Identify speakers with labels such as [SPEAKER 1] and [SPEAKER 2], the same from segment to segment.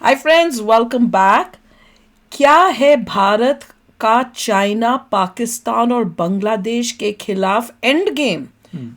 [SPEAKER 1] Hi friends, welcome back. क्या है भारत का चाइना, पाकिस्तान और बांग्लादेश के खिलाफ end game?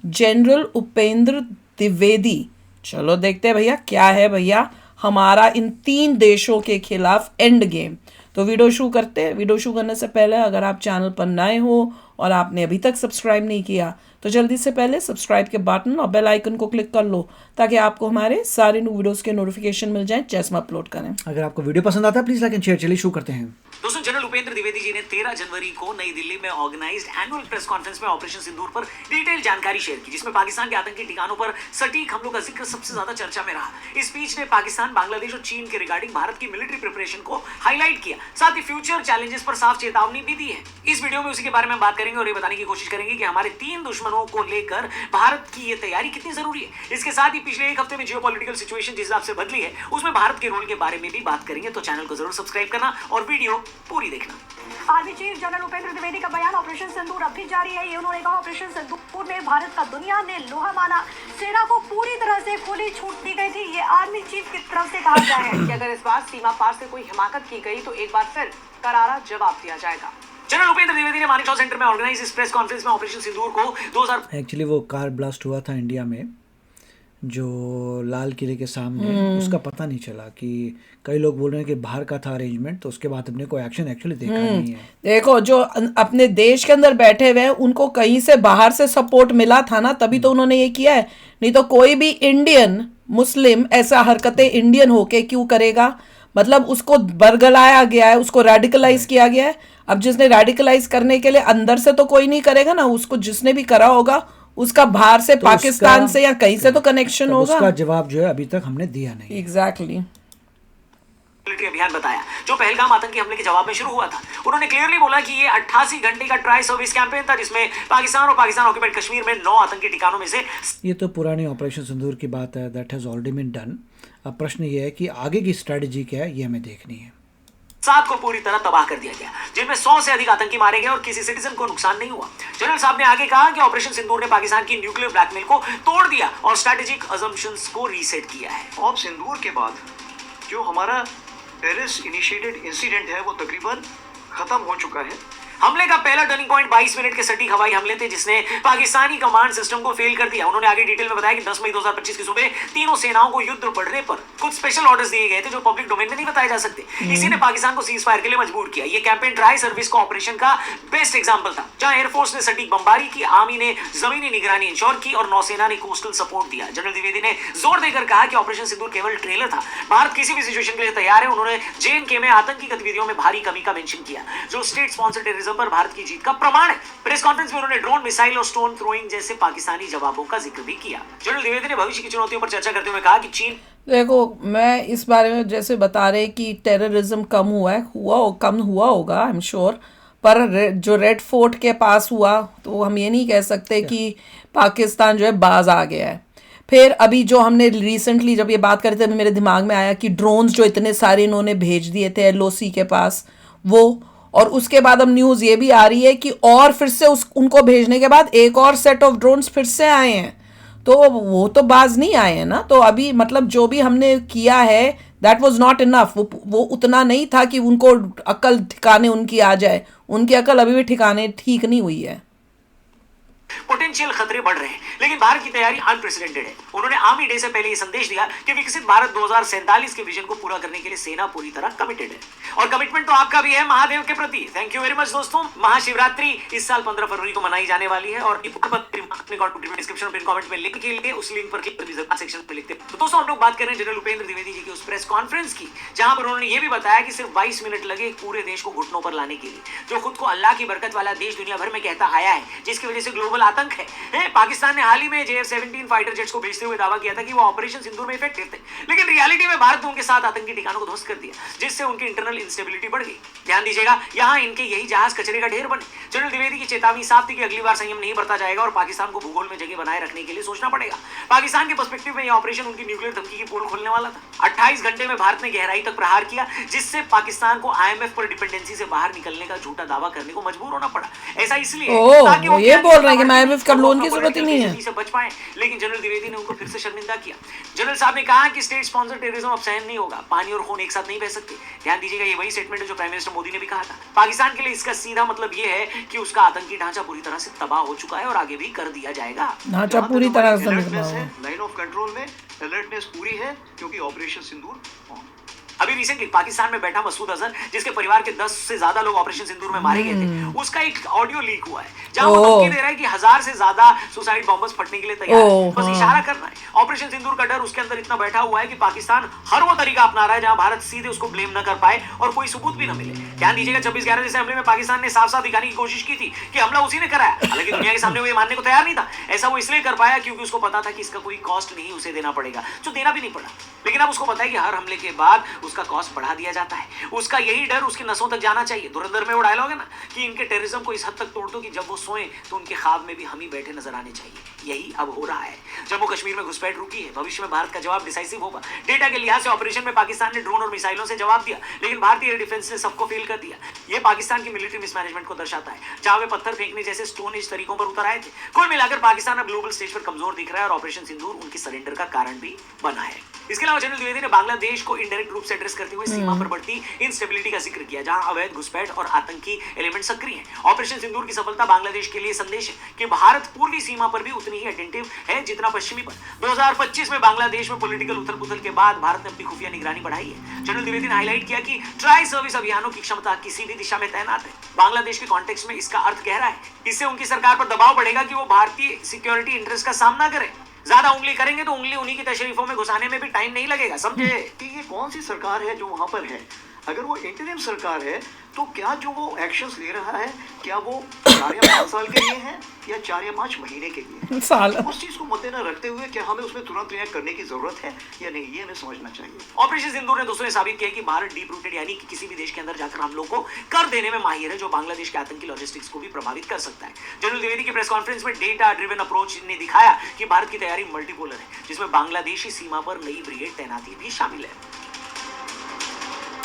[SPEAKER 1] General Upendra Dwivedi. चलो देखते हैं भैया क्या है भैया हमारा इन तीन देशों के खिलाफ एंड गेम। तो वीडियो शुरू करते हैं। वीडियो शुरू करने से पहले अगर आप चैनल पर नए हो और आपने अभी तक सब्सक्राइब नहीं किया तो जल्दी से पहले सब्सक्राइब के बटन और बेल आइकन को क्लिक कर लो ताकि आपको हमारे सारे न्यू वीडियोस के नोटिफिकेशन मिल जाएं जैसे हम अपलोड करें।
[SPEAKER 2] अगर आपको वीडियो पसंद आता है प्लीज लाइक एंड शेयर। चलिए शुरू करते हैं।
[SPEAKER 3] दोस्तों, जनरल उपेंद्र द्विवेदी जी ने 13 जनवरी को नई दिल्ली में ऑर्गेनाइज्ड एनुअल प्रेस कॉन्फ्रेंस में ऑपरेशन सिंदूर पर डिटेल जानकारी शेयर की, जिसमें पाकिस्तान के आतंकी ठिकानों पर सटीक हमलों का जिक्र सबसे ज्यादा चर्चा में रहा। इस स्पीच ने पाकिस्तान, बांग्लादेश और चीन के रिगार्डिंग भारत की मिलिट्री प्रिपरेशन को हाईलाइट किया, साथ ही फ्यूचर चैलेंजेस पर साफ चेतावनी भी दी है। इस वीडियो में उसी के बारे में बात करेंगे और ये बताने की कोशिश करेंगे कि हमारे तीन दुश्मनों को लेकर भारत की ये तैयारी कितनी जरूरी है। इसके साथ ही पिछले एक हफ्ते में जियोपॉलिटिकल सिचुएशन जिस हिसाब से बदली है उसमें भारत के रोल के बारे में भी बात करेंगे। तो चैनल को जरूर सब्सक्राइब करना और वीडियो पूरी देखना।
[SPEAKER 4] Army chief general Upendra Dwivedi का बयान, ऑपरेशन सिंदूर अब भी जारी है। ये उन्होंने कहा, ऑपरेशन सिंदूर में भारत का दुनिया ने लोहा माना, सेना को पूरी तरह से खुली छूट दी गई थी। ये आर्मी चीफ की तरफ से कहा गया है कि अगर इस बार सीमा पार से कोई हिमाकत की गई तो एक बार फिर करारा जवाब दिया जाएगा।
[SPEAKER 3] जनरल उपेंद्र द्विवेदी ने मानेकशॉ सेंटर में ऑर्गेनाइज इस प्रेस कॉन्फ्रेंस में ऑपरेशन सिंदूर को 2000
[SPEAKER 2] एक्चुअली वो कार ब्लास्ट हुआ था इंडिया में, जो लाल किले के सामने, उसका पता नहीं चला कि कई लोग बोल रहे हैं कि बाहर का था अरेंजमेंट, तो उसके बाद अपने को एक्शन एक्चुअली देखा नहीं है।
[SPEAKER 1] देखो, जो अपने देश के अंदर बैठे हुए हैं उनको कहीं से बाहर से सपोर्ट मिला था ना, तभी तो उन्होंने ये किया है। नहीं तो कोई भी इंडियन मुस्लिम ऐसा हरकतें इंडियन होके क्यों करेगा? मतलब उसको बरगलाया गया है, उसको रेडिकलाइज किया गया है। अब जिसने रेडिकलाइज करने के लिए अंदर से तो कोई नहीं करेगा ना, उसको जिसने भी करा होगा उसका बाहर से,
[SPEAKER 2] तो
[SPEAKER 1] पाकिस्तान से या कहीं से तो कनेक्शन होगा।
[SPEAKER 2] उसका जवाब जो है अभी तक हमने दिया नहीं।
[SPEAKER 1] एग्जैक्टली
[SPEAKER 3] मिलिट्री अभियान बताया जो पहलगाम आतंकी हमले के जवाब में शुरू हुआ था। उन्होंने क्लियरली बोला कि ये 88 घंटे का ट्राई सर्विस कैंपेन था, जिसमें पाकिस्तान और पाकिस्तान ऑक्यूपाइड कश्मीर में 9 आतंकी ठिकानों में से
[SPEAKER 2] ये तो पुरानी ऑपरेशन सिंदूर की बात है, that has already been done. अब प्रश्न ये है कि आगे की स्ट्रेटजी क्या है, ये हमें देखनी है।
[SPEAKER 3] 7 को पूरी तरह तबाह कर दिया गया, जिनमें 100 से अधिक आतंकी मारे गए और किसी सिटीजन को नुकसान नहीं हुआ। जनरल साहब ने आगे कहा कि ऑपरेशन सिंदूर ने पाकिस्तान की न्यूक्लियर ब्लैकमेल को तोड़ दिया और स्ट्रेटेजिक अजम्पशंस को रीसेट किया है।
[SPEAKER 5] और सिंदूर के बाद जो हमारा टेररिस्ट इनिशिएटेड इंसिडेंट है वो तकरीबन खत्म हो चुका है।
[SPEAKER 3] हमले का पहला टर्निंग पॉइंट 22 मिनट के सटीक हवाई हमले थे, जिसने पाकिस्तानी कमांड सिस्टम को फेल कर दिया। उन्होंने आगे डिटेल में बताया कि 10 मई 2025 की सुबह तीनों सेनाओं को युद्ध बढ़ने पर कुछ स्पेशल ऑर्डर्स दिए गए थे जो पब्लिक डोमेन में नहीं बताए जा सकते। इसी ने पाकिस्तान को सीज फायर के लिए मजबूर किया। ये कैंपेन ड्राई सर्विस को ऑपरेशन का बेस्ट एग्जाम्पल था, जहां एयरफोर्स ने सटीक बमबारी की, आर्मी ने जमीनी निगरानी इंश्योर की और नौसेना ने कोस्टल सपोर्ट दिया। जनरल द्विवेदी ने जोर देकर कहा कि ऑपरेशन सिंदूर केवल ट्रेलर था, भारत किसी भी सिचुएशन के लिए तैयार है। उन्होंने JNK में आतंकी गतिविधियों में भारी कमी का मेंशन किया, जो स्टेट स्पॉन्सर्ड टेररिज्म पर भारत की जीत का प्रमाण है। प्रेस कॉन्फ्रेंस में उन्होंने ड्रोन, मिसाइल और स्टोन थ्रोइंग जैसे पाकिस्तानी जवाबों का जिक्र भी किया। जनरल द्विवेदी ने भविष्य की चुनौतियों पर चर्चा करते हुए कहा कि चीन,
[SPEAKER 1] देखो, मैं इस बारे में जैसे बता रहे कि टेररिज्म कम हुआ है, कम हुआ होगा आई एम श्योर, पर जो रेड फोर्ट के पास हुआ तो हम ये नहीं कह सकते कि पाकिस्तान जो है बाज आ गया है। फिर अभी जो हमने रिसेंटली जब ये बात कर रहे थे, अभी मेरे दिमाग में आया कि ड्रोन्स जो इतने सारे इन्होंने भेज दिए थे LOC के पास, वो, और उसके बाद अब न्यूज़ ये भी आ रही है कि और फिर से उनको भेजने के बाद एक और सेट ऑफ ड्रोन्स फिर से आए हैं, तो वो तो बाज नहीं आए हैं ना। तो अभी मतलब जो भी हमने किया है दैट वाज नॉट इनफ, वो उतना नहीं था कि उनको अकल ठिकाने उनकी आ जाए। उनकी अकल अभी भी ठिकाने ठीक नहीं हुई है।
[SPEAKER 3] पोटेंशियल खतरे बढ़ रहे हैं, लेकिन भारत की तैयारी अनप्रेसिडेंटेड है। उन्होंने आर्मी डे से पहले ये संदेश दिया कि विकसित भारत 2047 के विजन को पूरा करने के लिए सेना पूरी तरह कमिटेड है, और कमिटमेंट तो आपका भी है महादेव के प्रति। थैंक यू वेरी मच दोस्तों। महाशिवरात्रि इस साल 15 फरवरी को मनाई जाने वाली है, और डिस्क्रिप्शन में कमेंट में लिंक के लिए उस लिंक पर क्लिक कर सेक्शन में लिखते हैं। तो दोस्तों, हम लोग बात कर रहे हैं जनरल उपेंद्र द्विवेदी जी की उस प्रेस कॉन्फ्रेंस की, जहां पर उन्होंने ये भी बताया कि सिर्फ 22 मिनट लगे पूरे देश को घुटनों पर लाने के लिए, जो खुद को अल्लाह की बरकत वाला देश दुनिया भर में कहता आया है, जिसकी वजह से ग्लोबल आतंक है। पाकिस्तान ने हाल ही में JF-17 फाइटर जेट्स को भेजते हुए दावा किया था कि वो ऑपरेशन सिंदूर में इफेक्टिव थे, लेकिन रियलिटी में भारत ने उनके साथ आतंकी ठिकानों को ध्वस्त कर दिया, जिससे उनकी इंटरनल इंस्टेबिलिटी बढ़ गई। ध्यान दीजिएगा, यहाँ इनके यही जहाज कचरे का ढेर बने। जनरल द्विवेदी की चेतावनी साफ थी कि अगली बार संयम नहीं बरता जाएगा और पाकिस्तान को भूगोल में जगह बनाए रखने के लिए सोचना पड़ेगा। पाकिस्तान के पर्सपेक्टिव में यह ऑपरेशन उनकी न्यूक्लियर धमकी की पोल खोलने वाला था। 28 घंटे में भारत ने गहराई तक प्रहार किया, जिससे पाकिस्तान को IMF पर डिपेंडेंसी से बाहर निकलने का झूठा दावा करने को मजबूर होना पड़ा। ऐसा इसलिए ताकि वो
[SPEAKER 1] ये बोल रहे हैं कि हम IMF का लोन की जरूरत ही नहीं है।
[SPEAKER 3] से बच पाए, लेकिन जनरल द्विवेदी ने उनको फिर से शर्मिंदा किया। जनरल साहब ने कहा कि स्टेट स्पॉन्सर्ड टेररिज्म अब सहन नहीं होगा, पानी और खून एक साथ नहीं बह सकते। ध्यान दीजिएगा, ये वही स्टेटमेंट है जो प्राइम मिनिस्टर मोदी ने भी कहा था। पाकिस्तान के लिए इसका सीधा मतलब ये है कि उसका आतंकी ढांचा पूरी तरह से तबाह हो चुका है और आगे भी कर दिया जाएगा।
[SPEAKER 1] ढांचा पूरी तरह से
[SPEAKER 5] लाइन ऑफ कंट्रोल में अलर्टनेस पूरी है, क्योंकि ऑपरेशन सिंदूर
[SPEAKER 3] अभी रिसेंटली पाकिस्तान में बैठा मसूद अजहर, जिसके परिवार के 10 से ज्यादा लोग ऑपरेशन सिंदूर में मारे गए थे, उसका एक ऑडियो लीक हुआ है जहां वो धमकी दे रहा है कि 1000 से ज्यादा सुसाइड बॉम्बर्स फटने के लिए तैयार है। बस इशारा करना है। ऑपरेशन सिंदूर का डर उसके अंदर इतना बैठा हुआ है कि पाकिस्तान हर वो तरीका अपना रहा है जहां भारत सीधे उसको ब्लेम न कर पाए और कोई सबूत भी न मिले। ध्यान दीजिएगा, 26/11 जैसे हमले में पाकिस्तान ने साफ साफ दिखाने की कोशिश की थी कि हमला उसी ने कराया, हालांकि दुनिया के सामने वो ये मानने को तैयार नहीं था। ऐसा वो इसलिए कर पाया क्योंकि उसको पता था कि इसका कोई कॉस्ट नहीं उसे देना पड़ेगा, जो देना भी नहीं पड़ा। लेकिन अब उसको पता है कि हर हमले के बाद उसका कॉस्ट बढ़ा दिया जाता है। उसका यही डर उसकी नसों तक जाना चाहिए। धुरंधर में वो डायलॉग है ना कि इनके टेररिज्म को इस हद तक तोड़ दो कि जब वो सोए तो उनके ख्वाब में भी हम ही बैठे नजर आने चाहिए। यही अब हो रहा है। जम्मू कश्मीर में घुसपैठ रुकी है, भविष्य में भारत का जवाब डिसाइसिव होगा। डेटा के लिहाज से ऑपरेशन में पाकिस्तान ने ड्रोन और मिसाइलों से जवाब दिया, लेकिन भारतीय एयर डिफेंस ने सबको फेल कर दिया। यह पाकिस्तान की मिलिट्री मिसमैनेजमेंट को दर्शाता है, जहां वे पत्थर फेंकने जैसे स्टोन एज तरीकों पर उतर आए थे। कुल मिलाकर पाकिस्तान अब ग्लोबल स्टेज पर कमजोर दिख रहा है और ऑपरेशन सिंदूर उनकी सरेंडर का कारण भी बना है। इसके अलावा जनरल द्विवेदी ने बांग्लादेश को इनडायरेक्ट रूप से एड्रेस करते हुए सीमा पर बढ़ती इंस्टेबिलिटी का जिक्र किया, जहां अवैध घुसपैठ और आतंकी एलिमेंट सक्रिय हैं। ऑपरेशन सिंदूर की सफलता बांग्लादेश के लिए संदेश है कि भारत पूर्वी सीमा पर भी उतनी ही अटेंटिव है जितना पश्चिमी पर। 2025 में बांग्लादेश में पॉलिटिकल उथल-पुथल के बाद भारत ने अपनी खुफिया निगरानी बढ़ाई है। जनरल द्विवेदी ने हाईलाइट किया कि ट्राई सर्विस अभियानों की क्षमता किसी भी दिशा में तैनात है। बांग्लादेश के कॉन्टेक्स्ट में इसका अर्थ गहरा है। इससे उनकी सरकार पर दबाव बढ़ेगा कि वो भारतीय सिक्योरिटी इंटरेस्ट का सामना करे। ज्यादा उंगली करेंगे तो उंगली उन्हीं की तशरीफों में घुसाने में भी टाइम नहीं लगेगा, समझे?
[SPEAKER 5] कि ये कौन सी सरकार है जो वहां पर है। अगर वो इंटरिम सरकार है तो क्या जो वो एक्शंस ले रहा है, क्या वो 4 या 5 साल के लिए है या 4 या 5 महीने के लिए
[SPEAKER 1] साल।
[SPEAKER 5] उस चीज को मद्देनजर रखते हुए क्या हमें उसमें तुरंत रिएक्ट करने की जरूरत है या नहीं, ये हमें समझना चाहिए।
[SPEAKER 3] ऑपरेशन सिंदूर ने दोस्तों ने साबित किया कि भारत डीप रूटेड यानी कि किसी भी देश के अंदर जाकर हमलों को कर देने में माहिर है, जो बांग्लादेश के आतंकी लॉजिस्टिक्स को भी प्रभावित कर सकता है। जनरल द्विवेदी की प्रेस कॉन्फ्रेंस में डेटा ड्रिवन अप्रोच ने दिखाया कि भारत की तैयारी मल्टीपोलर है, जिसमें बांग्लादेशी सीमा पर नई ब्रिगेड तैनाती भी शामिल है।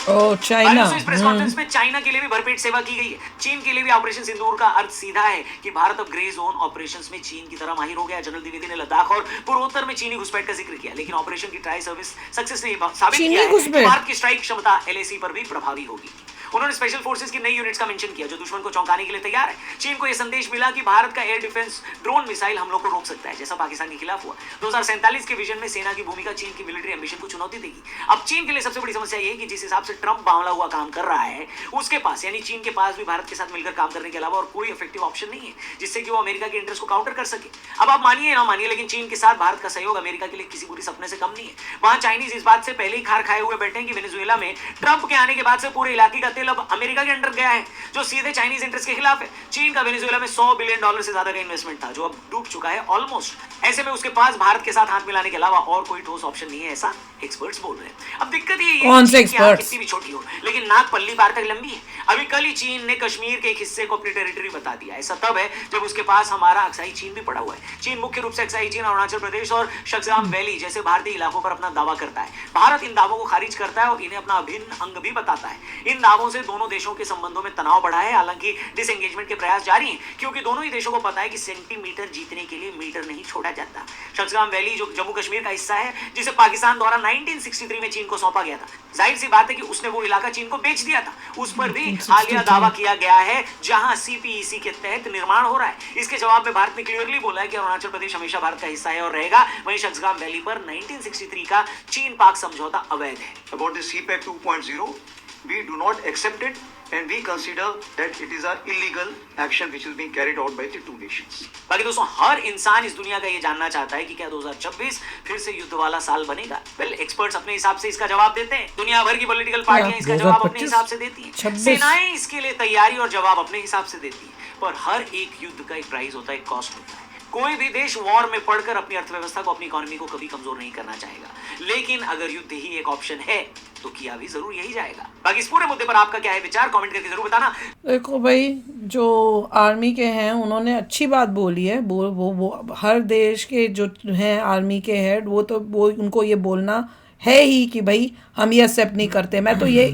[SPEAKER 1] चाइना।
[SPEAKER 3] इस प्रेस कॉन्फ्रेंस में चाइना के लिए भी भरपेट सेवा की गई है। चीन के लिए भी ऑपरेशन सिंदूर का अर्थ सीधा है कि भारत अब ग्रे जोन ऑपरेशंस में चीन की तरह माहिर हो गया। जनरल द्विवेदी ने लद्दाख और पूर्वोत्तर में चीनी घुसपैठ का जिक्र किया, लेकिन ऑपरेशन की ट्राई सर्विस सक्सेस ने साबित किया है कि भारत की स्ट्राइक क्षमता LAC पर भी प्रभावी होगी। उन्होंने स्पेशल फोर्सेस की नई यूनिट्स का मेंशन किया जो दुश्मन को चौंकाने के लिए तैयार है। चीन को यह संदेश मिला कि भारत का एयर डिफेंस ड्रोन मिसाइल हमलों को रोक सकता है, जैसा पाकिस्तान के खिलाफ हुआ। 2047 के विजन में सेना की भूमिका चीन की मिलिट्री एम्बिशन को चुनौती देगी। अब चीन के लिए सबसे बड़ी समस्या यह है कि जिस हिसाब से ट्रंप बावला हुआ काम कर रहा है, उसके पास यानी चीन के पास भी भारत के साथ मिलकर काम करने के अलावा और कोई इफेक्टिव ऑप्शन नहीं है जिससे कि वो अमेरिका के इंटरेस्ट को काउंटर कर सके। अब आप मानिए ना मानिए, लेकिन चीन के साथ भारत का सहयोग अमेरिका के लिए किसी बुरी सपने से कम नहीं है। वहां चाइनीज इस बात से पहले ही खार खाए हुए बैठे हैं कि वेनेजुएला में ट्रंप के आने के बाद से पूरे इलाके का तेल अब अमेरिका के अंडर गया है, जो सीधे चाइनीज इंटरेस्ट के खिलाफ है। चीन का वेनेजुएला में $100 बिलियन से ज्यादा का इन्वेस्टमेंट था, जो अब डूब चुका है ऑलमोस्ट। ऐसे में उसके पास भारत के साथ हाथ मिलाने के अलावा और कोई ठोस ऑप्शन नहीं है, ऐसा एक्सपर्ट्स बोल रहे हैं। अब दिक्कत ये
[SPEAKER 1] कौन से एक्सपर्ट्स?
[SPEAKER 3] कितनी भी छोटी हो, लेकिन नाक पल्ली पार तक लंबी है। अभी कल ही चीन ने कश्मीर के एक हिस्से को अपनी टेरिटरी बता दिया। ऐसा तब है जब उसके पास हमारा अक्साई चीन भी पड़ा हुआ है। चीन मुख्य रूप से अक्साई चीन, अरुणाचल प्रदेश और शक्सगाम वैली जैसे भारतीय इलाकों पर अपना दावा करता है। भारत इन दावों को खारिज करता है और इन्हें अपना अभिन्न अंग भी बताता है। इन दावों से दोनों देशों के संबंधों में तनाव बढ़ा है। हालांकि डिसएंगेजमेंट के प्रयास जारी हैं, क्योंकि दोनों ही देशों को पता है कि सेंटीमीटर जीतने के लिए मीटर नहीं छोड़ा जाता। शक्सगाम वैली जो जम्मू कश्मीर का हिस्सा है, जिसे पाकिस्तान द्वारा 1963 में चीन को सौंपा गया था, जाहिर सी बात है कि उसने वो इलाका चीन को बेच दिया था। उस पर भी हालिया दावा किया गया है, जहां CPEC के तहत निर्माण हो रहा है। इसके जवाब में भारत ने क्लियरली बोला है कि अरुणाचल प्रदेश हमेशा भारत का हिस्सा है और रहेगा। वहीं शक्सगाम वैली पर 1963 का चीन पाक समझौता अवैध है।
[SPEAKER 5] About the CPEC 2.0, we do not accept it and we consider that it is an illegal action which is being carried out by the two nations.
[SPEAKER 3] बाकी दोस्तों, हर इंसान इस दुनिया का ये जानना चाहता है कि क्या 2026 फिर से युद्ध वाला साल बनेगा। वेल, एक्सपर्ट्स अपने हिसाब से इसका जवाब देते हैं, दुनिया भर की पॉलिटिकल पार्टियां इसका जवाब अपने हिसाब से देती हैं, सेनाएं इसके लिए तैयारी और जवाब अपने हिसाब से देती हैं। पर हर एक युद्ध का एक प्राइस होता है, एक कॉस्ट होता है। कोई भी देश वॉर में पड़कर अपनी अर्थव्यवस्था को, अपनी इकोनॉमी को कभी कमजोर नहीं करना चाहेगा, लेकिन अगर युद्ध ही एक ऑप्शन है तो किया भी जरूर यही जाएगा। बाकी इस पूरे मुद्दे पर आपका क्या है विचार, कमेंट करके जरूर बताना।
[SPEAKER 1] देखो भाई, जो आर्मी के हैं उन्होंने अच्छी बात बोली है। वो हर देश के जो हैं आर्मी के हेड, वो उनको ये बोलना है ही कि भाई हम ये एक्सेप्ट नहीं करते। मैं तो ये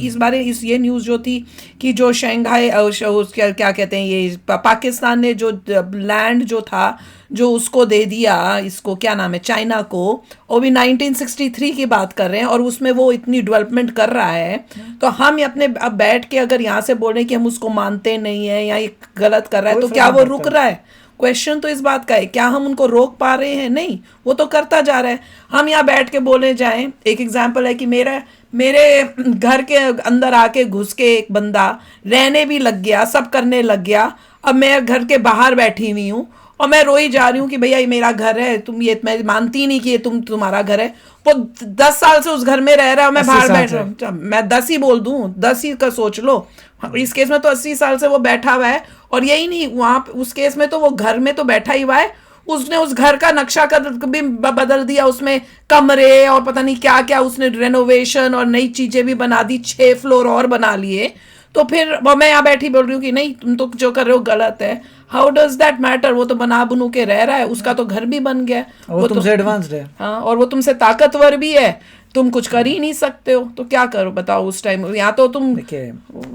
[SPEAKER 1] ये न्यूज़ जो थी कि जो शंघाई क्या कहते हैं, ये पाकिस्तान ने जो लैंड जो था जो उसको दे दिया, इसको क्या नाम है, चाइना को, और भी 1963 की बात कर रहे हैं, और उसमें वो इतनी डेवलपमेंट कर रहा है, तो हम अपने अब बैठ के अगर यहाँ से बोल रहे हैं कि हम उसको मानते नहीं है या ये गलत कर रहा है, तो क्या वो रुक रहा है? क्वेश्चन तो इस बात का है, क्या हम उनको रोक पा रहे हैं? नहीं, वो तो करता जा रहा है। हम यहाँ बैठ के बोले जाएं, एक एग्जांपल है कि मेरे घर के अंदर आके घुस के एक बंदा रहने भी लग गया, सब करने लग गया, अब मैं घर के बाहर बैठी हुई हूँ और मैं रोई जा रही हूँ कि भैया ये मेरा घर है, तुम ये, मैं मानती नहीं कि ये तुम्हारा घर है। वो 10 साल से उस घर में रह रहा है, मैं बाहर बैठ रहा हूँ, मैं 10 ही बोल दूँ, 10 ही का सोच लो। इस केस में तो 80 साल से वो बैठा हुआ है, और यही नहीं, वहां उस केस में तो वो घर में तो बैठा ही हुआ है, उसने उस घर का नक्शा कर भी बदल दिया, उसमें कमरे और पता नहीं क्या क्या उसने रेनोवेशन और नई चीजें भी बना दी, 6 फ्लोर और बना लिए। तो फिर मैं यहाँ बैठी बोल रही हूँ कि नहीं, तुम तो जो कर रहे हो गलत है। How does that matter? वो तो बना बुनू के रह रहा है, उसका तो घर भी बन गया,
[SPEAKER 2] वो तुमसे एडवांस्ड है।
[SPEAKER 1] हाँ, और वो तुमसे ताकतवर भी है, तुम कुछ कर ही नहीं सकते हो, तो क्या करो बताओ उस टाइम? यहाँ तो तुम
[SPEAKER 2] देखिए,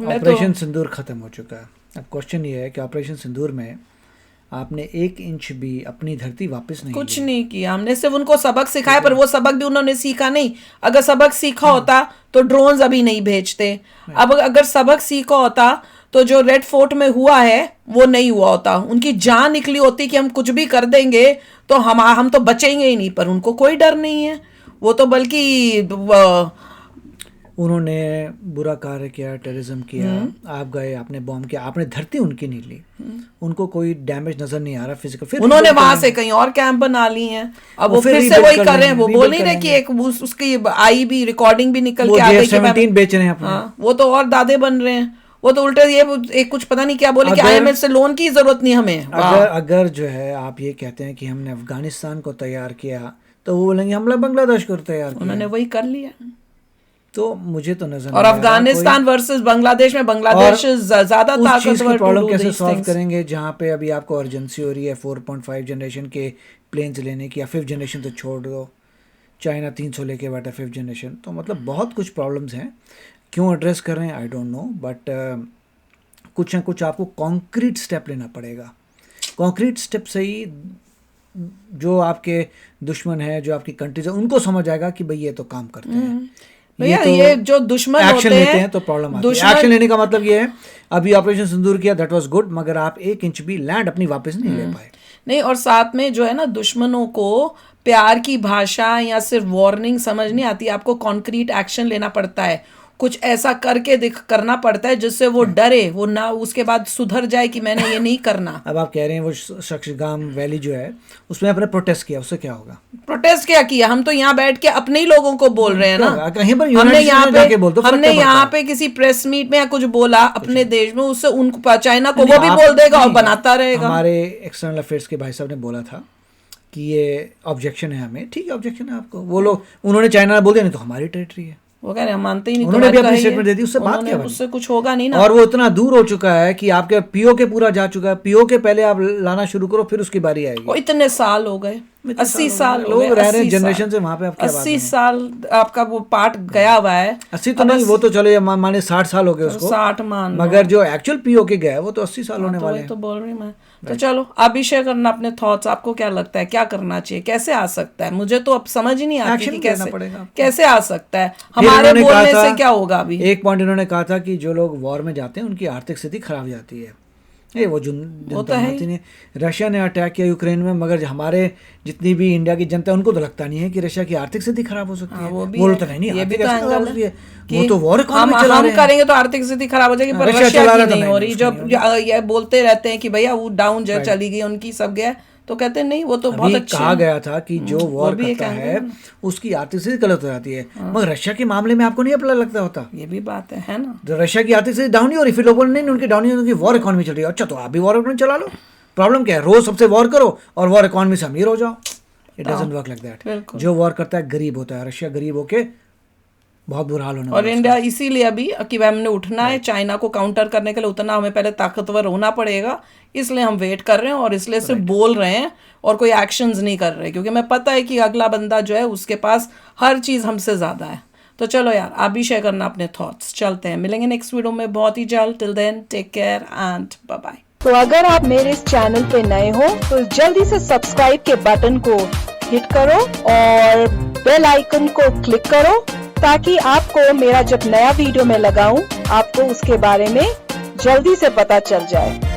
[SPEAKER 2] ऑपरेशन सिंदूर खत्म हो चुका है। अब क्वेश्चन ये है कि ऑपरेशन सिंदूर में आपने 1 इंच भी अपनी धरती वापस नहीं
[SPEAKER 1] कुछ नहीं किया, हमने सिर्फ उनको सबक सिखाया, पर वो सबक भी उन्होंने सीखा नहीं। अगर सबक सीखा होता तो ड्रोन्स अभी नहीं भेजते। अब अगर सबक सीखा होता तो जो रेड फोर्ट में हुआ है वो नहीं हुआ होता, उनकी जान निकली होती कि हम कुछ भी कर देंगे तो हम तो बचेंगे ही नहीं, पर उनको कोई डर नहीं है। वो तो बल्कि
[SPEAKER 2] उन्होंने बुरा कार्य किया, टेररिज्म किया, आप गए, आपने बॉम्ब किया, आपने धरती उनकी नहीं ली, उनको कोई डैमेज नजर नहीं आ रहा फिजिकल। फिर
[SPEAKER 1] उन्होंने वहां से कहीं और कैंप बना ली हैं, अब वो फिर से वही कर रहे हैं। वो बोल नहीं रहे कि एक उसकी आई भी रिकॉर्डिंग भी निकल के आ गई,
[SPEAKER 2] 17 बेच रहे हैं अपने।
[SPEAKER 1] हाँ, वो तो और दादे बन रहे हैं। वो तो उल्टे ये एक कुछ पता नहीं क्या बोले कि IMF से लोन की जरूरत नहीं हमें।
[SPEAKER 2] अगर जो है आप ये कहते हैं कि हमने अफगानिस्तान को तैयार किया, तो वो बोलेंगे हमला बांग्लादेश को तैयार किया।
[SPEAKER 1] उन्होंने वही कर लिया।
[SPEAKER 2] तो मुझे तो नजर
[SPEAKER 1] और अफगानिस्तान वर्सेस बांग्लादेश में बांग्लादेश ज्यादा ताकतवर।
[SPEAKER 2] प्रॉब्लम कैसे सॉल्व करेंगे जहाँ पे अभी आपको अर्जेंसी हो रही है 4.5 जनरेशन के प्लेन्स लेने की, या 5th जनरेशन तो छोड़ दो, चाइना 300 लेके बैठा 5th जनरेशन। तो मतलब बहुत कुछ प्रॉब्लम्स हैं, क्यों एड्रेस कर रहे हैं आई डोंट नो, बट कुछ ना कुछ आपको कॉन्क्रीट स्टेप लेना पड़ेगा। कॉन्क्रीट स्टेप से ही जो आपके दुश्मन है, जो आपकी कंट्रीज है, उनको समझ आएगा कि भाई ये तो काम करते हैं,
[SPEAKER 1] ये जो दुश्मन
[SPEAKER 2] एक्शन
[SPEAKER 1] होते
[SPEAKER 2] लेते हैं तो प्रॉब्लम आती है। एक्शन लेने का मतलब ये है, अभी ऑपरेशन सिंदूर किया, दैट वाज गुड, मगर आप 1 इंच भी लैंड अपनी वापस नहीं ले पाए।
[SPEAKER 1] नहीं, और साथ में जो है ना, दुश्मनों को प्यार की भाषा या सिर्फ वार्निंग समझ नहीं आती, आपको कॉन्क्रीट एक्शन लेना पड़ता है, कुछ ऐसा करके करना पड़ता है जिससे वो डरे, वो ना उसके बाद सुधर जाए कि मैंने ये नहीं करना।
[SPEAKER 2] अब आप कह रहे हैं वो शख्सगाम वैली जो है उसमें आपने प्रोटेस्ट किया, उससे क्या होगा?
[SPEAKER 1] प्रोटेस्ट क्या किया? हम तो यहाँ बैठ के अपने ही लोगों को बोल रहे हैं ना।
[SPEAKER 2] कहीं पर
[SPEAKER 1] हमने यहाँ पे किसी प्रेस मीट में या कुछ बोला अपने देश में, उससे उनको चाइना को वो भी बोल देगा और बनाता रहेगा।
[SPEAKER 2] हमारे एक्सटर्नल अफेयर्स के भाई साहब ने बोला था कि ये ऑब्जेक्शन है हमें, ठीक है ऑब्जेक्शन है आपको, वो लोग उन्होंने चाइना बोल दिया नहीं तो हमारी टेरिटरी है,
[SPEAKER 1] वो कह रहे हम मानते ही नहीं,
[SPEAKER 2] उन्होंने भी अपनी स्टेटमेंट दे दी, उससे बात क्या बनी?
[SPEAKER 1] उससे कुछ होगा नहीं ना।
[SPEAKER 2] और वो इतना दूर हो चुका है कि आपके पीओके पूरा जा चुका है, पीओके पहले आप लाना शुरू करो, फिर उसकी बारी आएगी।
[SPEAKER 1] वो इतने साल हो गए, 80 साल
[SPEAKER 2] लोग रह रहे हैं जनरेशन से वहां पे, आप क्या बात
[SPEAKER 1] 80 साल आपका वो पार्ट गया हुआ है।
[SPEAKER 2] 80 तो नहीं, वो तो चलो माने 60 साल हो गए उसको,
[SPEAKER 1] 60 मान,
[SPEAKER 2] मगर जो एक्चुअल पीओके गया है वो तो 80 साल होने वाले हैं।
[SPEAKER 1] तो बोल रही मैं। तो चलो आप भी शेयर करना अपने थॉट्स, आपको क्या लगता है क्या करना चाहिए, कैसे आ सकता है? मुझे तो अब समझ ही नहीं आती कि कैसे आ सकता है, हमारे बोलने से क्या होगा। अभी एक
[SPEAKER 2] पॉइंट इन्होंने कहा था कि जो लोग वॉर में जाते हैं उनकी आर्थिक स्थिति खराब जाती है। ये वो जनता होती नहीं। रशिया ने अटैक किया यूक्रेन में, मगर हमारे जितनी भी इंडिया की जनता है उनको तो लगता नहीं है कि रशिया की आर्थिक स्थिति खराब हो सकती है। वो तो नहीं, ये भी तो एंगल है, वो तो वॉर इकोनॉमी चला रहे हैं, हम करेंगे तो आर्थिक स्थिति खराब हो जाएगी, पर रशिया की नहीं हो रही। जब ये बोलते रहते हैं कि भैया वो डाउन जो चली गई उनकी सब गया, तो कहते हैं नहीं वो तो बहुत अच्छा कहा गया था कि जो वॉर करता है उसकी आर्थिक स्थिति गलत हो जाती है, मगर रशिया के मामले में आपको नहीं अपना लगता होता। ये भी बात है ना, तो रशिया की आर्थिक स्थिति डाउन नहीं हो रही, फिर लोगों ने नहीं उनकी डाउन नहीं, उनकी वॉर इकोनॉमी चल रही है। अच्छा तो आप भी वॉर इकोनॉमी चला लो, प्रॉब्लम क्या है? रोज सबसे वॉर करो और वॉर इकोनॉमी से अमीर हो जाओ। It doesn't work like that. जो वॉर करता है गरीब होता है, रशिया गरीब होके बहुत बुरा हाल होने
[SPEAKER 1] और
[SPEAKER 2] वाला है
[SPEAKER 1] इंडिया इसीलिए अभी कि हमने उठना है, चाइना को काउंटर करने के लिए उतना हमें पहले ताकतवर होना पड़ेगा, इसलिए हम वेट कर रहे हैं और इसलिए सिर्फ बोल रहे हैं और कोई एक्शंस नहीं कर रहे, क्योंकि मैं पता है कि अगला बंदा जो है उसके पास हर चीज़ हमसे ज़्यादा है। तो चलो यार, आप भी शेयर करना अपने थॉट्स। चलते हैं, मिलेंगे नेक्स्ट वीडियो में बहुत ही जल्द। Till then take care and bye bye.
[SPEAKER 6] तो अगर आप मेरे इस चैनल पे नए हो तो जल्दी से सब्सक्राइब के बटन को हिट करो और बेल आइकन को क्लिक करो, ताकि आपको मेरा जब नया वीडियो मैं लगाऊं आपको उसके बारे में जल्दी से पता चल जाए।